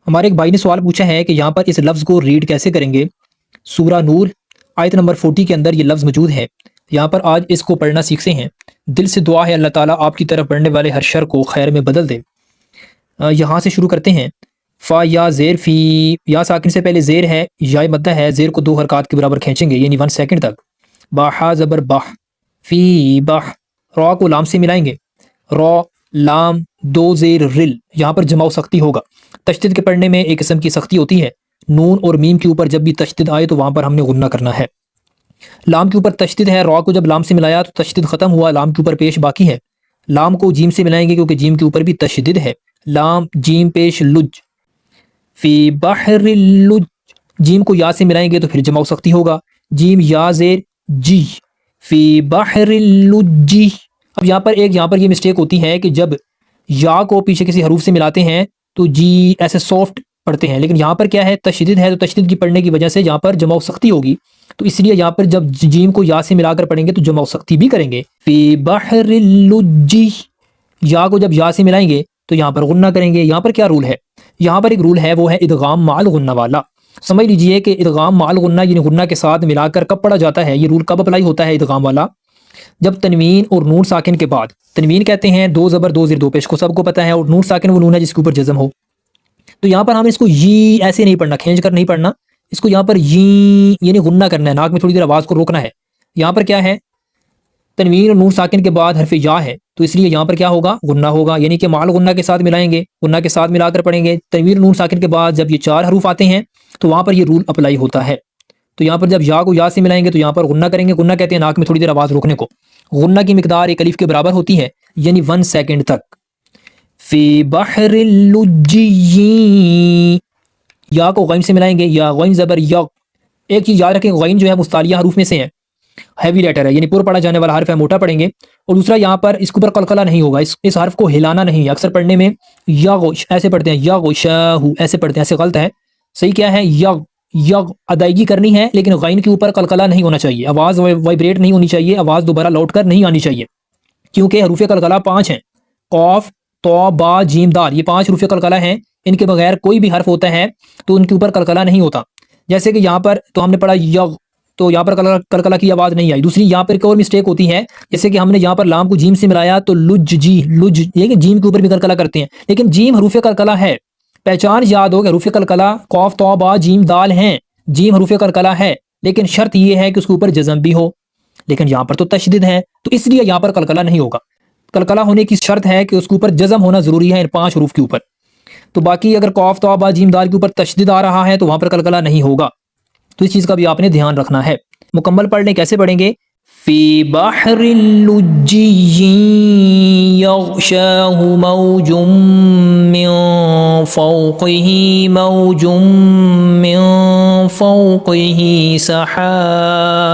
ہمارے ایک بھائی نے سوال پوچھا ہے کہ یہاں پر اس لفظ کو ریڈ کیسے کریں گے. سورہ نور آیت نمبر 40 کے اندر یہ لفظ موجود ہے. یہاں پر آج اس کو پڑھنا سیکھتے ہیں. دل سے دعا ہے اللہ تعالیٰ آپ کی طرف بڑھنے والے ہر شر کو خیر میں بدل دے. یہاں سے شروع کرتے ہیں. فا یا زیر فی، یا ساکن سے پہلے زیر ہے، یا مدہ ہے، زیر کو 2 حرکات کے برابر کھینچیں گے یعنی 1 سیکنڈ تک. باہا زبر باہ، فی باہ. را کو لام سے ملائیں گے، را لام 2 زیر رل. یہاں پر جماؤ سختی ہوگا. تشدد کے پڑھنے میں ایک قسم کی سختی ہوتی ہے. نون اور میم کے اوپر جب بھی تشدد آئے تو وہاں پر ہم نے غنہ کرنا ہے. لام کے اوپر تشدد ہے، را کو جب لام سے ملایا تو تشدد ختم ہوا، لام کے اوپر پیش باقی ہے. لام کو جیم سے ملائیں گے کیونکہ جیم کے اوپر بھی تشدد ہے. لام جیم پیش لج، فی بحر اللج. جیم کو یا سے ملائیں گے تو پھر جماؤ سختی ہوگا. جیم یا زیر جی، فی بحر اللجی. اب یہاں پر یہ مسٹیک ہوتی ہے کہ جب یا کو پیچھے کسی حروف سے ملاتے ہیں تو جی ایسے سافٹ پڑھتے ہیں، لیکن یہاں پر کیا ہے تشدد ہے، تو تشدد کی پڑھنے کی وجہ سے یہاں پر جماؤ سختی ہوگی. تو اس لیے یہاں پر جب جیم کو یا سے ملا کر پڑھیں گے تو جماؤ سختی بھی کریں گے. فی بحر اللجی. یا کو جب یا سے ملائیں گے تو یہاں پر غنہ کریں گے. یہاں پر کیا رول ہے؟ یہاں پر ایک رول ہے، وہ ہے ادغام مع الغنہ والا. سمجھ لیجئے کہ ادغام مع الغنہ یعنی غنہ کے ساتھ ملا کر کب پڑھا جاتا ہے. یہ رول کب اپلائی ہوتا ہے ادغام والا؟ جب تنوین اور نون ساکن کے بعد، تنوین کہتے ہیں 2 زبر 2 زیر 2 پیش کو، سب کو پتہ ہے، اور نون ساکن وہ نون ہے جس کے اوپر جزم ہو. تو یہاں پر ہم اس کو یہ ایسے نہیں پڑھنا، کھینچ کر نہیں پڑھنا. اس کو یہاں پر یعنی غنہ کرنا ہے، ناک میں تھوڑی دیر آواز کو روکنا ہے. یہاں پر کیا ہے تنوین اور نون ساکن کے بعد حرف یا ہے، تو اس لیے یہاں پر کیا ہوگا غنہ ہوگا، یعنی کہ مال غنہ کے ساتھ ملائیں گے، غنہ کے ساتھ ملا کر پڑھیں گے. تنوین اور نون ساکن کے بعد جب یہ 4 حروف آتے ہیں تو وہاں پر یہ رول اپلائی ہوتا ہے. تو یہاں پر جب یا کو یا سے ملائیں گے تو یہاں پر غنہ کریں گے. غنہ کہتے ہیں ناک میں تھوڑی دیر آواز روکنے کو. غنہ کی مقدار ایک الف کے برابر ہوتی ہے یعنی 1 سیکنڈ تک. فی بحر اللجی. یا کو غین سے ملائیں گے، یا غین زبر یا. ایک چیز یاد رکھیں، غین جو ہے مستعلیہ حروف میں سے ہے، ہیوی لیٹر ہے یعنی پر پڑھا جانے والا حرف ہے، موٹا پڑھیں گے. اور دوسرا یہاں پر اس کے اوپر قلقلہ نہیں ہوگا، اس حرف کو ہلانا نہیں ہے. اکثر پڑھنے میں یا غش ایسے پڑھتے ہیں، یا غشاہ ایسے پڑھتے ہیں، ایسے غلط ہے. صحیح کیا ہے یغ، یغ ادائیگی کرنی ہے لیکن غین کے اوپر قلقلہ نہیں ہونا چاہیے، آواز وائبریٹ نہیں ہونی چاہیے، آواز دوبارہ لوٹ کر نہیں آنی چاہیے. کیونکہ حروف قلقلہ 5 ہیں، قاف تو با جیم دال، یہ 5 حروف قلقلہ ہیں. ان کے بغیر کوئی بھی حرف ہوتا ہے تو ان کے اوپر قلقلہ نہیں ہوتا. جیسے کہ یہاں پر تو ہم نے پڑھا یغ، تو یہاں پر قلقلہ کی آواز نہیں آئی. دوسری یہاں پر ایک اور مسٹیک ہوتی ہے، جیسے کہ ہم نے یہاں پر لام کو جیم سے ملایا تو لج جی، لج، یہ کہ جیم کے اوپر بھی قلقلہ کرتے ہیں، لیکن جیم حروف قلقلہ ہے. پہچان یاد ہو کہ حروف قلقلہ قاف تو با جیم دال ہیں، جیم حروف قلقلہ ہے، لیکن شرط یہ ہے کہ اس کے اوپر جزم بھی ہو. لیکن یہاں پر تو تشدد ہے تو اس لیے یہاں پر قلقلہ نہیں ہوگا. قلقلہ ہونے کی شرط ہے کہ اس کے اوپر جزم ہونا ضروری ہے ان 5 حروف کے اوپر. تو باقی اگر قاف تو با جیم دال کے اوپر تشدد آ رہا ہے تو وہاں پر قلقلہ نہیں ہوگا. تو اس چیز کا بھی آپ نے دھیان رکھنا ہے. مکمل پڑھ لیں، کیسے پڑھیں گے؟ فی بحر اللجی یغشاہ موج من فوقہ موج من فوقہ سحاب.